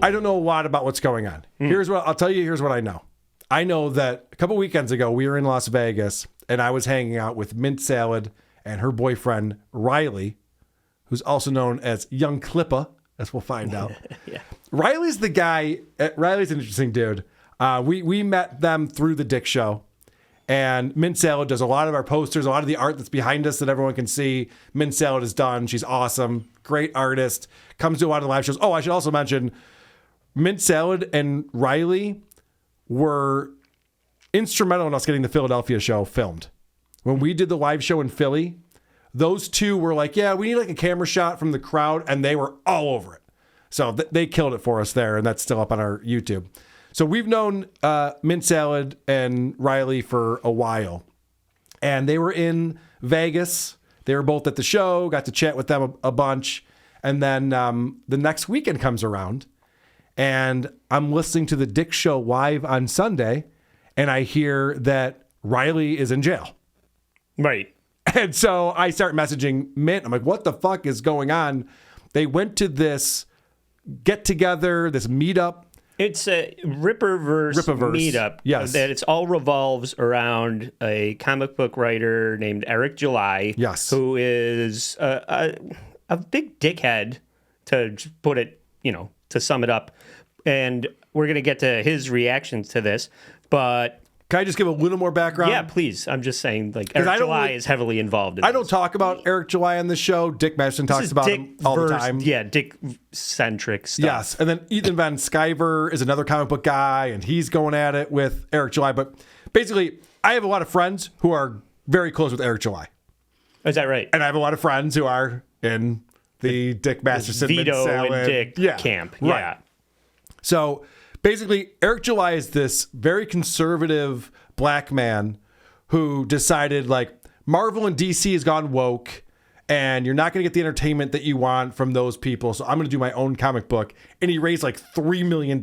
I don't know a lot about what's going on. Here's what I'll tell you. Here's what I know. I know that a couple weekends ago, we were in Las Vegas, and I was hanging out with Mint Salad and her boyfriend, Riley, who's also known as Young Clippa, as we'll find out. Yeah. Riley's the guy. Riley's an interesting dude. We met them through the Dick Show, and Mint Salad does a lot of our posters, a lot of the art that's behind us that everyone can see. Mint Salad is done. She's awesome. Great artist. Comes to a lot of the live shows. Oh, I should also mention Mint Salad and Riley were instrumental in us getting the Philadelphia show filmed. When we did the live show in Philly, those two were like, yeah, we need like a camera shot from the crowd, and they were all over it. So they killed it for us there, and that's still up on our YouTube. So we've known Mint Salad and Riley for a while, and they were in Vegas. They were both at the show, got to chat with them a bunch, and then the next weekend comes around, and I'm listening to the Dick Show live on Sunday, and I hear that Riley is in jail. Right. And so I start messaging Mint. I'm like, what the fuck is going on? They went to this get-together, this meetup. It's a Rippaverse meetup. Yes. That it's all revolves around a comic book writer named Eric July. Yes. Who is a big dickhead, to put it, to sum it up. And we're going to get to his reactions to this. But can I just give a little more background? yeah, please. I'm just saying, Eric July is heavily involved in this. I don't talk about Eric July on this show. Dick Masterson talks about him all the time. Yeah, Dick-centric stuff. Yes, and then Ethan Van Sciver is another comic book guy, and he's going at it with Eric July. But basically, I have a lot of friends who are very close with Eric July. Is that right? And I have a lot of friends who are in the Dick Masterson, Vito and Dick camp. Yeah. Right. So basically, Eric July is this very conservative black man who decided, Marvel and DC has gone woke, and you're not going to get the entertainment that you want from those people, so I'm going to do my own comic book. And he raised $3 million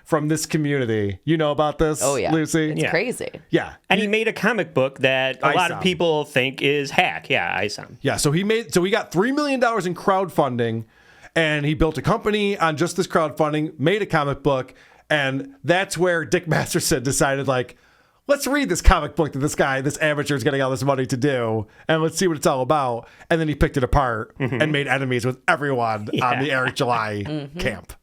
from this community. You know about this, Lucy? It's crazy. Yeah. And he made a comic book that a lot of people think is hack. Yeah, ISOM. Yeah, so he got $3 million in crowdfunding, and he built a company on just this crowdfunding, made a comic book, and that's where Dick Masterson decided, let's read this comic book that this amateur is getting all this money to do, and let's see what it's all about. And then he picked it apart and made enemies with everyone on the Eric July camp.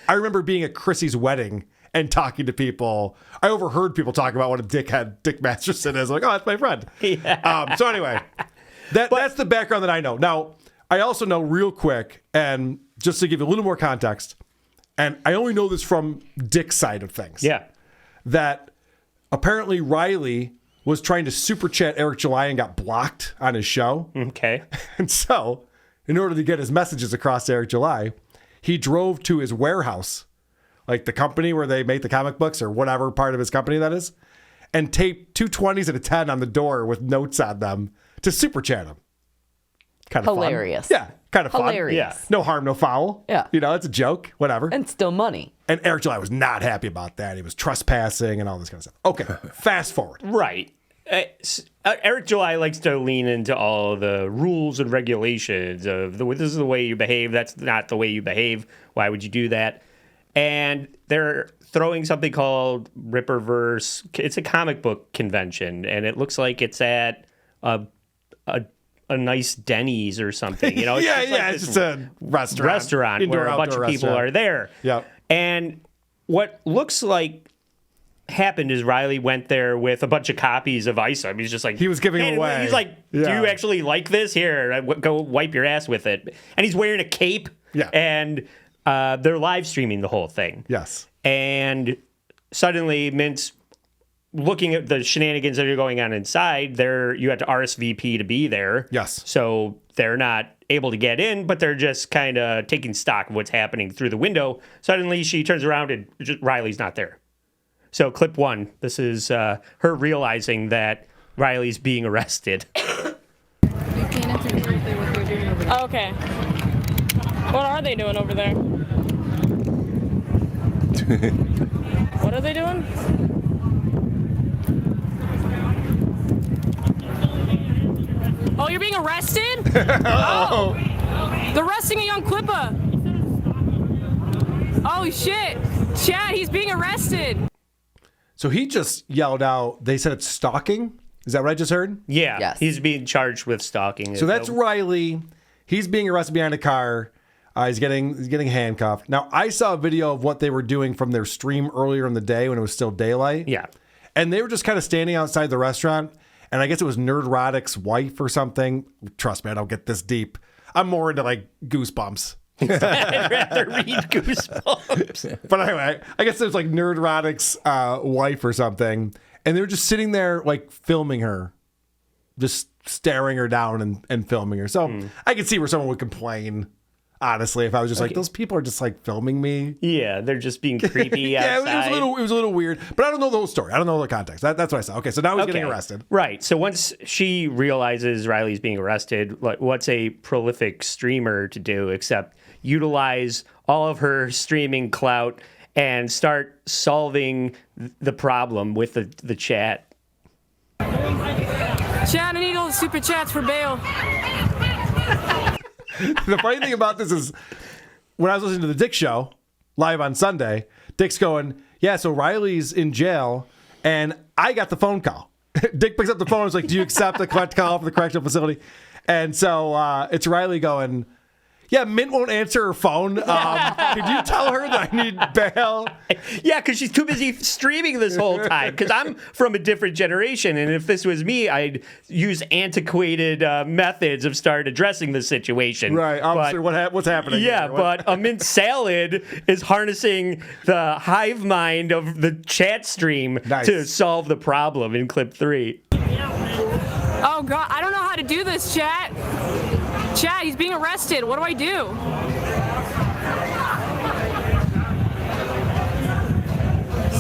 I remember being at Chrissy's wedding and talking to people. I overheard people talk about what a dickhead Dick Masterson is. Oh, that's my friend. Yeah. So anyway, that's the background that I know. Now, I also know real quick, and just to give you a little more context, and I only know this from Dick's side of things. Yeah. That apparently Riley was trying to super chat Eric July and got blocked on his show. Okay. And so, in order to get his messages across to Eric July, he drove to his warehouse, the company where they make the comic books or whatever part of his company that is, and taped 2 20s and a 10 on the door with notes on them to super chat him. Kind of hilarious. Fun. Yeah, kind of fun. Hilarious. Yeah. No harm, no foul. Yeah. It's a joke, whatever. And still money. And Eric July was not happy about that. He was trespassing and all this kind of stuff. Okay, fast forward. Right. Eric July likes to lean into all the rules and regulations of this is the way you behave. That's not the way you behave. Why would you do that? And they're throwing something called Rippaverse. It's a comic book convention, and it looks like it's at a nice Denny's or something. It's just a restaurant Indoor, where a bunch of people are there. Yep. And what looks like happened is Riley went there with a bunch of copies of ISOM. He's just he was giving them away. He's like, do you actually like this? Here, go wipe your ass with it. And he's wearing a cape. Yeah. And they're live streaming the whole thing. Yes. And suddenly Mint's looking at the shenanigans that are going on inside. You had to RSVP to be there. Yes. So they're not able to get in, but they're just kind of taking stock of what's happening through the window. Suddenly she turns around and Riley's not there. So clip 1, this is her realizing that Riley's being arrested. Okay. What are they doing over there? What are they doing? Oh, you're being arrested? Oh! They're arresting a Young Clippa. Oh shit! Chad, he's being arrested. So he just yelled out, they said it's stalking. Is that what I just heard? Yeah, Yes. he's being charged with stalking. So that's Riley. He's being arrested behind a car. He's getting handcuffed. Now, I saw a video of what they were doing from their stream earlier in the day when it was still daylight. Yeah. And they were just kind of standing outside the restaurant. And I guess it was Nerdrotic's wife or something. Trust me, I don't get this deep. I'm more into like Goosebumps. I'd rather read Goosebumps. But anyway, I guess it was like Nerdrotic's wife or something. And they were just sitting there like filming her. Just staring her down and filming her. So I could see where someone would complain, honestly, if I was just like, those people are just like filming me. Yeah, they're just being creepy Yeah, outside. it was a little weird, but I don't know the whole story. I don't know the context. That's what I saw. Okay, so now he's getting arrested. Right. So once she realizes Riley's being arrested, like, what's a prolific streamer to do except utilize all of her streaming clout and start solving the problem with the chat? Chad, I need all the super chats for bail. The funny thing about this is when I was listening to the Dick Show live on Sunday, Dick's going, yeah, so Riley's in jail, and I got the phone call. Dick picks up the phone and is like, do you accept a collect call from the correctional facility? And so it's Riley going, yeah, Mint won't answer her phone. Could you tell her that I need bail? Yeah, because she's too busy streaming this whole time. Because I'm from a different generation, and if this was me, I'd use antiquated methods of start addressing the situation. Right, officer, what's happening? Yeah, here? but a mint salad is harnessing the hive mind of the chat stream Nice. to solve the problem in clip 3. Oh god, I don't know how to do this, chat. Chat, he's being arrested. What do I do?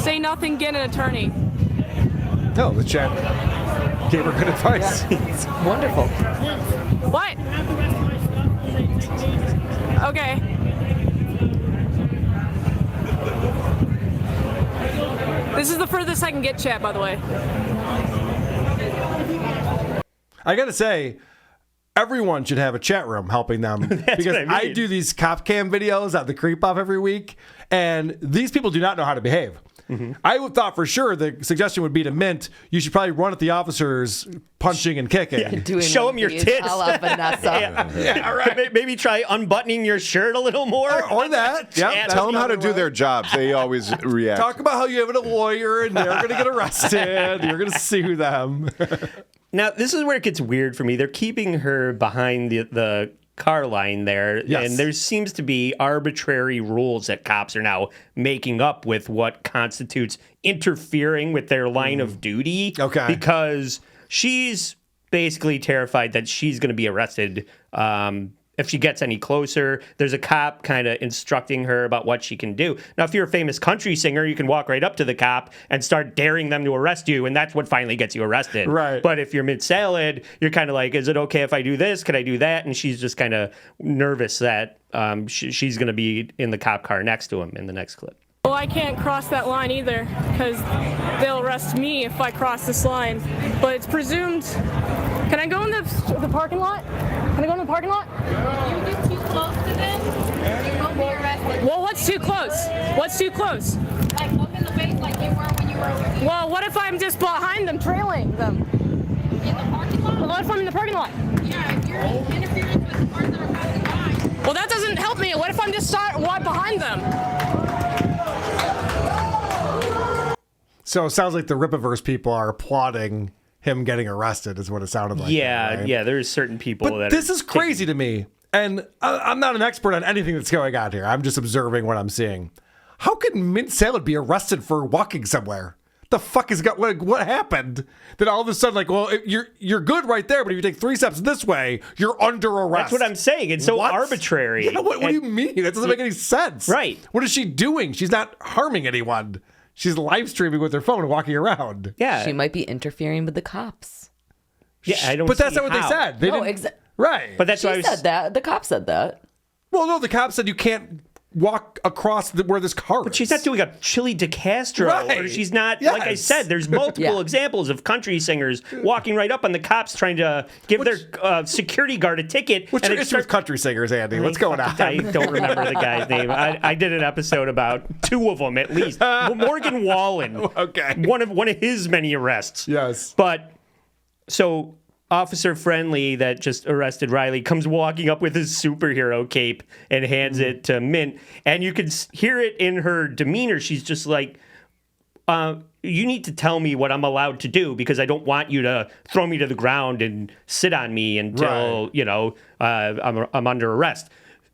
Say nothing, get an attorney. No, the chat gave her good advice. It's wonderful. What? Okay. This is the furthest I can get, chat, by the way. I gotta say, everyone should have a chat room helping them because what I mean. do these cop cam videos at the Creep Off every week, and these people do not know how to behave. I would thought for sure the suggestion would be to Mint, you should probably run at the officers punching and kicking. Doing Show one him your of these tits. a la Vanessa. Yeah, all right. Maybe try unbuttoning your shirt a little more. Or that. Yeah, Chat. Tell them how to another do their jobs. They always react. Talk about how you have a lawyer and they're going to get arrested. You're going to sue them. Now, this is where it gets weird for me. They're keeping her behind the car line there, Yes. and there seems to be arbitrary rules that cops are now making up with what constitutes interfering with their line of duty. Okay. Because she's basically terrified that she's going to be arrested if she gets any closer. There's a cop kind of instructing her about what she can do. Now, if you're a famous country singer, you can walk right up to the cop and start daring them to arrest you, and that's what finally gets you arrested. Right. But if you're mid-salad, you're kind of like, is it okay if I do this? Can I do that? And she's just kind of nervous that she's going to be in the cop car next to him in the next clip. Well, I can't cross that line either, because they'll arrest me if I cross this line. But it's presumed. Can I go in the parking lot? Can I go in the parking lot? You get too close to them, you will be arrested. Well, what's too close? What's too close? Like look in the face like you were when you were over here Well, what if I'm just behind them, trailing them? in the parking lot. Well, what if I'm in the parking lot? Yeah, if you're interfering with the cars that are passing by. Well, that doesn't help me. What if I'm just right behind them? So it sounds like the Rippaverse people are applauding him getting arrested is what it sounded like. Yeah, right? yeah, there's certain people But that this are is crazy to me. And I'm not an expert on anything that's going on here. I'm just observing what I'm seeing. How could Mint Salad be arrested for walking somewhere? The fuck is what happened? That all of a sudden, like, well, you're good right there, but if you take 3 steps this way, you're under arrest. That's what I'm saying. It's so What? arbitrary. Yeah, what do you mean? That doesn't make any sense. Right. What is she doing? She's not harming anyone. She's live streaming with her phone and walking around. Yeah. She might be interfering with the cops. Yeah, I don't But that's see not what how. they said. They No, didn't. Right. But that's She why I was said that. The cop said that. well, no, the cop said you can't walk across where this car is. But she's not doing a Chili de Castro. Right. Or she's not, Yes. like I said, there's multiple examples of country singers walking right up on the cops trying to give their security guard a ticket. What's your issue with country singers, Andy? What's going on? I don't remember the guy's name. I did an episode about 2 of them at least. Morgan Wallen. Okay. One of his many arrests. Yes. But so Officer Friendly that just arrested Riley comes walking up with his superhero cape and hands it to Mint, and you can hear it in her demeanor. She's just like, you need to tell me what I'm allowed to do because I don't want you to throw me to the ground and sit on me until I'm under arrest.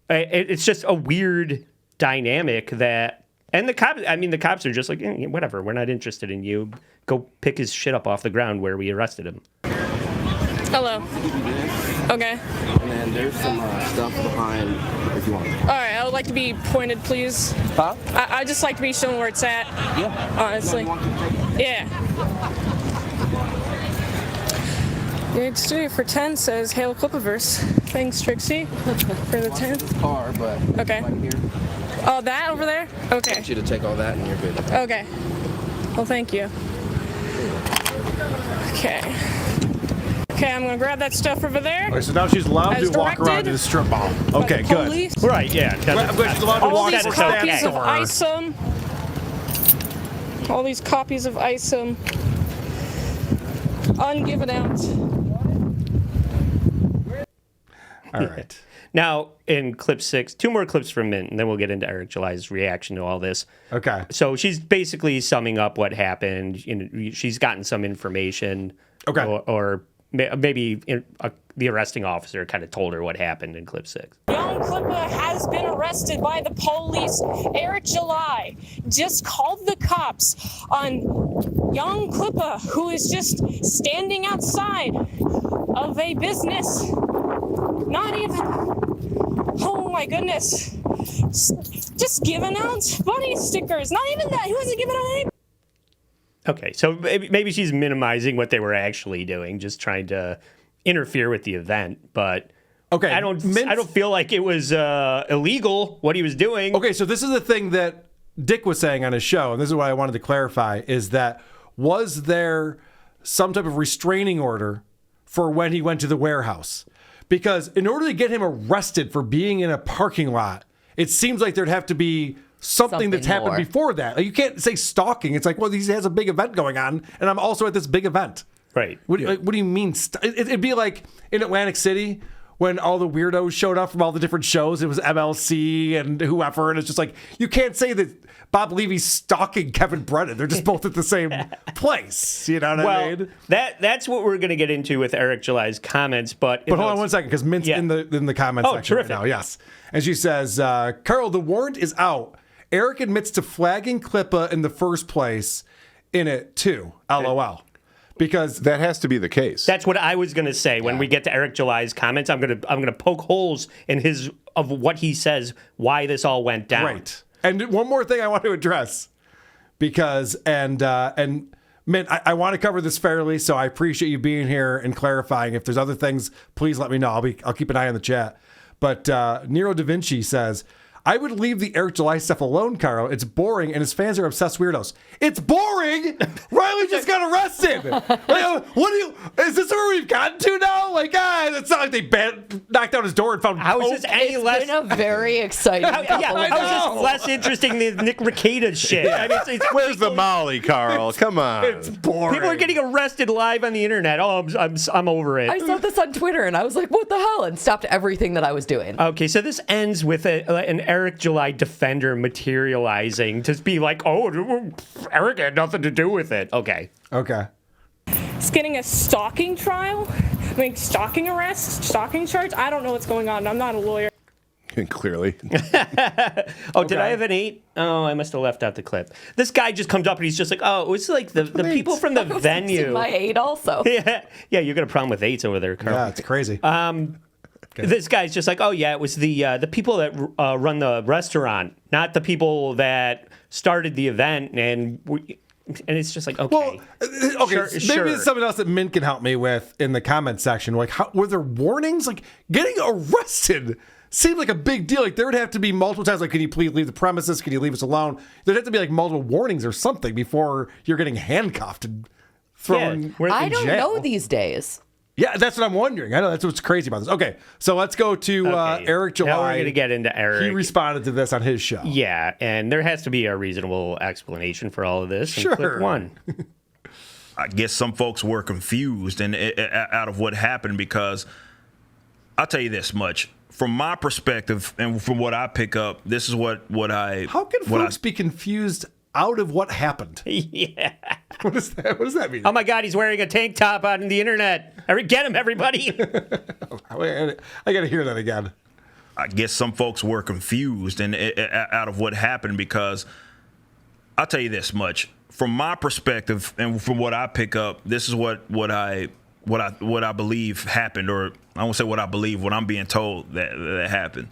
It's just a weird dynamic that, and the cops are just like, whatever, we're not interested in you. Go pick his shit up off the ground where we arrested him. Hello. Okay. And then there's some stuff behind if you want. All right, I would like to be pointed, please. Huh? I just like to be shown where it's at. Yeah. Honestly. Yeah. Dude, Studio for 10 says Hail Clippaverse. Thanks, Trixie, for the 10. Car, but Okay. right here. Oh, that over there? I Okay. want you to take all that and you're good. Okay. Well, thank you. Okay. Okay, I'm gonna grab that stuff over there. Okay, so now she's allowed As to walk around directed to the strip mall. by Okay, the good. police. Right, yeah. I'm glad she's allowed to All walk these to the copies store. of ISOM. All these copies of ISOM. Ungiven out. All right. Now, in clip 6, 2 more clips from Mint, and then we'll get into Eric July's reaction to all this. Okay. So she's basically summing up what happened. She's gotten some information. Okay. Or maybe the arresting officer kind of told her what happened in clip 6. Young Clippa has been arrested by the police. Eric July just called the cops on Young Clippa, who is just standing outside of a business. Not even, oh my goodness, just giving out bunny stickers. Not even that. He wasn't giving out any. Okay, so maybe she's minimizing what they were actually doing, just trying to interfere with the event. But Okay. I don't feel like it was illegal what he was doing. Okay, so this is the thing that Dick was saying on his show, and this is what I wanted to clarify, is that was there some type of restraining order for when he went to the warehouse? Because in order to get him arrested for being in a parking lot, it seems like there'd have to be something that's happened more. before that. Like, you can't say stalking. It's like, well, he has a big event going on, and I'm also at this big event. Right. What do you mean? It'd be like in Atlantic City when all the weirdos showed up from all the different shows. It was MLC and whoever, and it's just like, you can't say that Bob Levy's stalking Kevin Brennan. They're just both at the same place. You know what I mean? That's what we're going to get into with Eric July's comments. But Hold on one second, because Mint's in the comments section terrific. right now. Yes. And she says, Carl, the warrant is out. Eric admits to flagging Clippa in the first place in it too. LOL. Because That has to be the case. That's what I was going to say. When we get to Eric July's comments, I'm going to poke holes in of what he says, why this all went down. Right. And one more thing I want to address, because and Mint, I want to cover this fairly, so I appreciate you being here and clarifying. If there's other things, please let me know. I'll keep an eye on the chat. But Nero Da Vinci says, I would leave the Eric July stuff alone, Carl. It's boring, and his fans are obsessed weirdos. It's boring. Riley just got arrested. Like, is this where we've gotten to now? Like, it's not like they knocked down his door and found. How is this any less? It's been a very exciting couple How of is this less interesting than Nick Rekida's shit? I mean, it's Where's the Molly, Carl? Come on. It's boring. people are getting arrested live on the internet. Oh, I'm over it. I saw this on Twitter and I was like, what the hell? And stopped everything that I was doing. Okay, so this ends with an Eric July defender materializing to be like, oh, Eric had nothing to do with it. Okay. He's getting a stalking trial. I mean, stalking arrest, stalking charge. I don't know what's going on. I'm not a lawyer. Clearly. Oh, did I have an 8? Oh, I must have left out the clip. This guy just comes up and he's just like, oh, it was like the people from the venue. My 8 also. Yeah, you got a problem with 8s over there, Carl. Yeah, it's crazy. This guy's just like, oh yeah, it was the people that run the restaurant, not the people that started the event. And And it's just like, okay. Well, okay, Sure, maybe sure. it's something else that Mint can help me with in the comment section. Like, were there warnings? Like, getting arrested seemed like a big deal. Like, there would have to be multiple times. Like, can you please leave the premises? Can you leave us alone? There'd have to be like multiple warnings or something before you're getting handcuffed and thrown we're- I in don't jail. know these days. Yeah, that's what I'm wondering. I know that's what's crazy about this. Okay, so let's go to Okay, Eric July. Now we're going to get into Eric. He responded to this on his show. Yeah, and there has to be a reasonable explanation for all of this. And Sure. Clip one. I guess some folks were confused and out of what happened because I'll tell you this much. From my perspective and from what I pick up, this is what I... How can folks be confused out of what happened? Yeah. What does that mean? Oh my God, he's wearing a tank top on the internet. Get him, everybody. I got to hear that again. I guess some folks were confused and out of what happened because I'll tell you this much. From my perspective and from what I pick up, this is what I believe happened, or I won't say what I believe, what I'm being told that happened.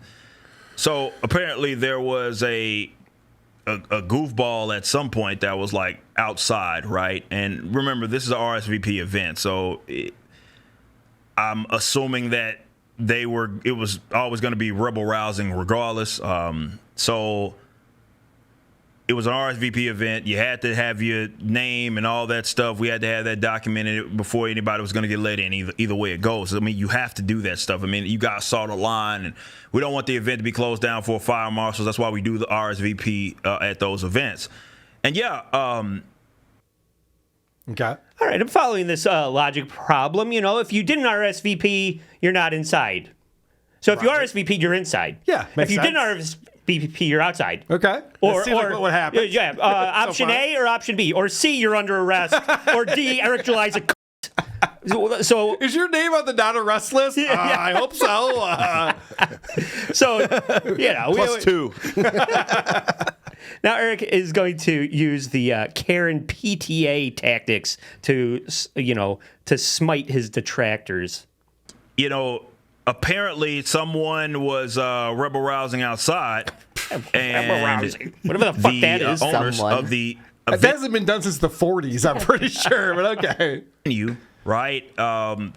So apparently there was a goofball at some point that was like outside, right? And remember, this is an RSVP event, so I'm assuming that it was always going to be rebel rousing regardless. So it was an RSVP event. You had to have your name and all that stuff. We had to have that documented before anybody was going to get let in, either way it goes. I mean, you have to do that stuff. I mean, you guys saw the line, and we don't want the event to be closed down for fire marshals. That's why we do the RSVP at those events. And yeah, Okay. All right, I'm following this logic problem. You know, if you didn't RSVP, you're not inside. So if you RSVP, you're inside. Yeah, If makes you sense. didn't RSVP, you're outside. Okay. That seems like what happened. Yeah, option A or option B. Or C, you're under arrest. Or D, Eric July's a So Is your name on the non-arrest list? Yeah. I hope so. So, you know. Plus 2. Now Eric is going to use the Karen PTA tactics to smite his detractors. you know, apparently someone was rebel rousing outside, and Rebel rousing. Whatever the fuck that is. owners Someone. of the That hasn't been done since the 40s, I'm pretty sure, but okay. venue, right,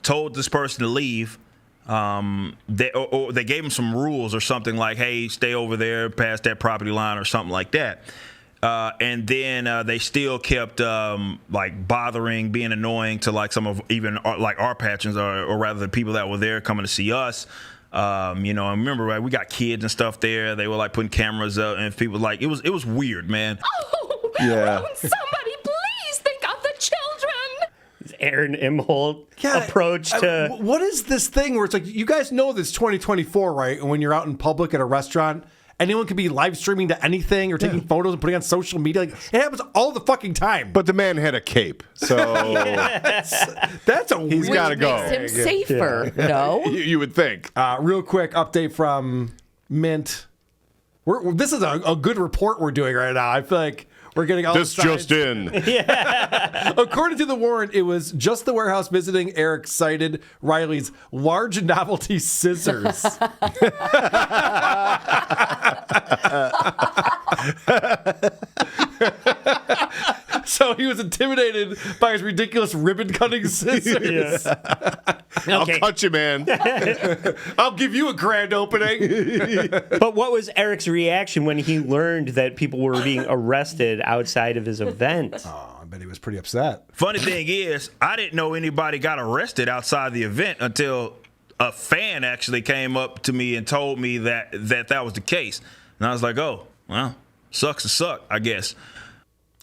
told this person to leave. They gave him some rules or something like, hey, stay over there past that property line or something like that. And then they still kept like bothering, being annoying to like some of even like our patrons or rather the people that were there coming to see us. You know, I remember, right, we got kids and stuff there. They were like putting cameras up, and people like it was weird, man. Oh, Yeah. won't somebody please think of the children? Aaron Imholt approach to. What is this thing where it's like, you guys know this 2024, right? And when you're out in public at a restaurant, anyone can be live streaming to anything or taking photos and putting on social media. Like, it happens all the fucking time. But the man had a cape, so That's a he's weird got to go. Makes him safer. No. You would think. Real quick update from Mint. This is a good report we're doing right now. I feel like we're getting all This the signs. just in. According to the warrant, it was just the warehouse visiting. Eric cited Riley's large novelty scissors. So he was intimidated by his ridiculous ribbon cutting scissors. I'll Okay. cut you, man. I'll give you a grand opening. But what was Eric's reaction when he learned that people were being arrested outside of his event? Oh, I bet he was pretty upset. Funny thing is, I didn't know anybody got arrested outside the event until a fan actually came up to me and told me that was the case. And I was like, oh, well, sucks to suck, I guess.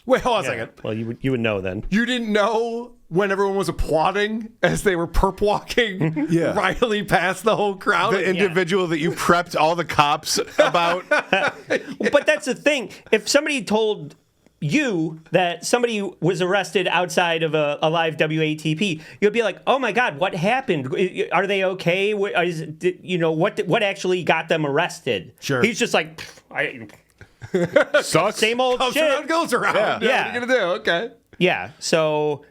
Wait, hold on a second. Well, you would know then. You didn't know when everyone was applauding as they were perp walking Yeah. Riley past the whole crowd? The individual that you prepped all the cops about. But that's the thing. If somebody told you that somebody was arrested outside of a live WATP, you'd be like, "Oh my God, what happened? Are they okay? What actually got them arrested?" Sure. He's just like, Sucks. same old Comes shit. around, goes around. Yeah. What are you gonna do? Okay. Yeah. So.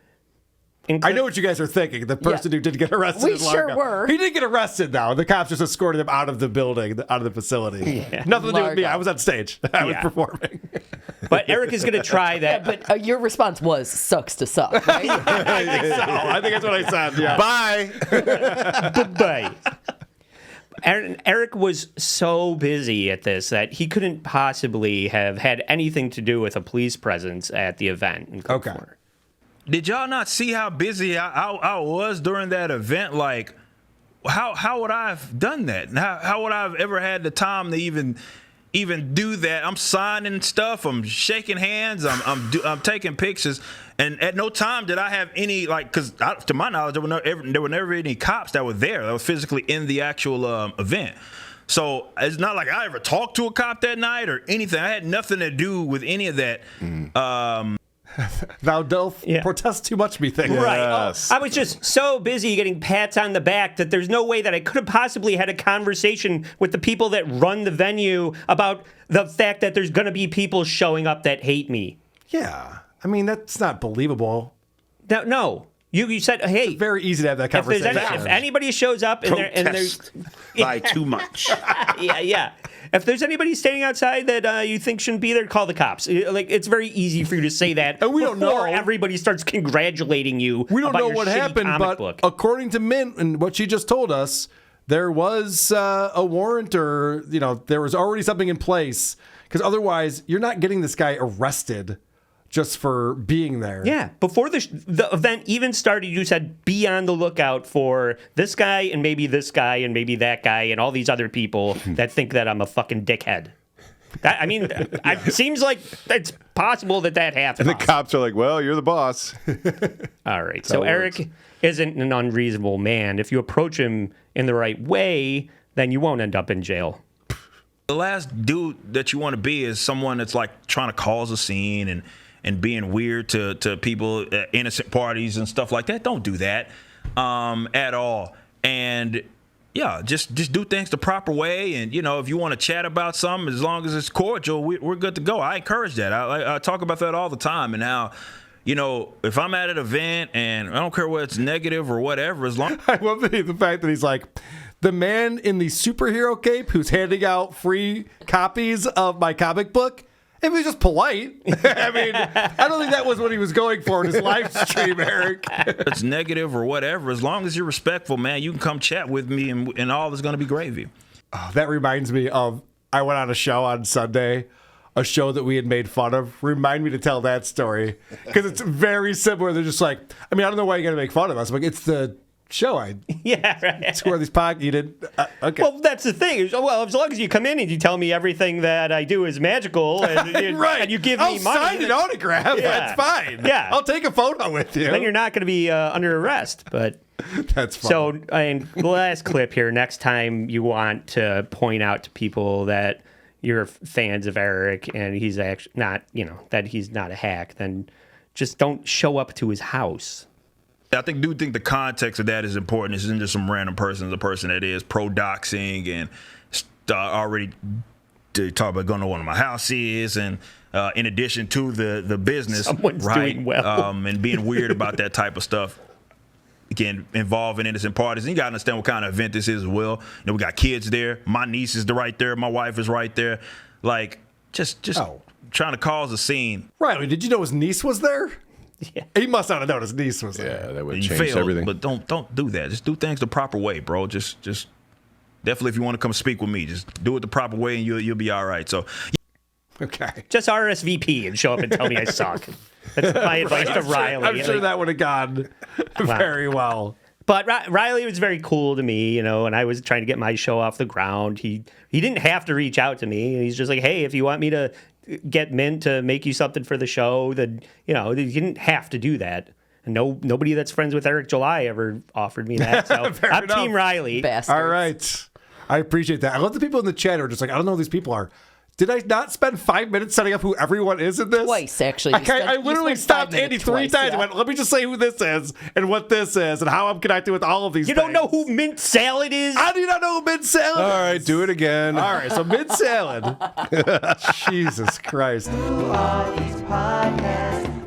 I know what you guys are thinking. The person who did get arrested. We in sure Largo. were. He didn't get arrested, though. The cops just escorted him out of the building, out of the facility. Nothing to do with me. Largo. I was on stage. I was Yeah. performing. But Eric is going to try that. But your response was sucks to suck, right? I think so. I think that's what I said. Yeah. Bye. Bye. Eric was so busy at this that he couldn't possibly have had anything to do with a police presence at the event. In Okay. Clipper. Did y'all not see how busy I was during that event? Like, how would I have done that? How would I have ever had the time to even do that? I'm signing stuff. I'm shaking hands. I'm taking pictures. And at no time did I have any, like, because to my knowledge, there were never any cops that were there that was physically in the actual event. So it's not like I ever talked to a cop that night or anything. I had nothing to do with any of that. Thou doth protest too much, methinks. Right. Yes. I was just so busy getting pats on the back that there's no way that I could have possibly had a conversation with the people that run the venue about the fact that there's going to be people showing up that hate me. Yeah. I mean, that's not believable. No. You said, hey, Very easy to have that if, there's conversation. if anybody shows up and there's Protest by too much. yeah. If there's anybody standing outside that you think shouldn't be there, call the cops. Like, it's very easy for you to say that. And we don't know. before everybody starts congratulating you. We don't about know your what shitty happened, comic but book. according to Mint and what she just told us, there was a warrant, or there was already something in place, because otherwise you're not getting this guy arrested just for being there. Yeah, before the event even started, you said be on the lookout for this guy and maybe that guy and all these other people that think that I'm a fucking dickhead. It seems like it's possible that happens. And the cops are like, well, you're the boss. All right, so Eric isn't an unreasonable man. If you approach him in the right way, then you won't end up in jail. The last dude that you want to be is someone that's like trying to cause a scene and being weird to people at innocent parties and stuff like that. Don't do that at all. And yeah, just do things the proper way. And if you want to chat about something, as long as it's cordial, we're good to go. I encourage that. I talk about that all the time. And how, if I'm at an event and I don't care whether it's negative or whatever, as long I love the fact that he's like, the man in the superhero cape who's handing out free copies of my comic book. If he was just polite, I mean, I don't think that was what he was going for in his live stream, Eric. it's negative or whatever, as long as you're respectful, man, you can come chat with me and all is going to be gravy. Oh, that reminds me of, I went on a show on Sunday, a show that we had made fun of. Remind me to tell that story, because it's very similar. They're just like, I don't know why you're going to make fun of us. I'm like, it's the show. Yeah, right. Swear these pockets. You did. Okay. Well, that's the thing. Well, as long as you come in and you tell me everything that I do is magical, and, right. and you give I'll me money, sign an autograph. Yeah. That's fine. Yeah. I'll take a photo with you. then you're not going to be under arrest. But That's fine. so, the last clip here. Next time you want to point out to people that you're fans of Eric and he's actually not, that he's not a hack, then just don't show up to his house. I think the context of that is important. This isn't just some random person. It's a person that is pro-doxing and already talk about going to one of my houses, and in addition to the business, Someone's right, doing well. and being weird about that type of stuff. Again, involving innocent parties. And you got to understand what kind of event this is as well. We got kids there. My niece is right there. My wife is right there. Like, just trying to cause a scene. Riley, did you know his niece was there? Yeah. He must not have known his niece was there. Yeah, that would You change failed, everything. but don't do that. Just do things the proper way, bro. Just definitely, if you want to come speak with me, just do it the proper way, and you'll be all right. So, Okay. Just RSVP and show up and tell me I suck. That's my advice to Riley. I'm sure that would have gone very well. But Riley was very cool to me, and I was trying to get my show off the ground. He didn't have to reach out to me. He's just like, hey, if you want me to get Mint to make you something for the show, then, you didn't have to do that. And nobody that's friends with Eric July ever offered me that. So I'm enough. Team Riley. Bastards. All right. I appreciate that. I love the people in the chat who are just like, I don't know who these people are. Did I not spend 5 minutes setting up who everyone is in this? Twice, actually. I literally stopped Andy 3 times Yeah. and went, let me just say who this is and what this is and how I'm connected with all of these You things. don't know who Mint Salad is? How do you not know who Mint Salad is? All right, do it again. All right, so Mint Salad. Jesus Christ. These podcasts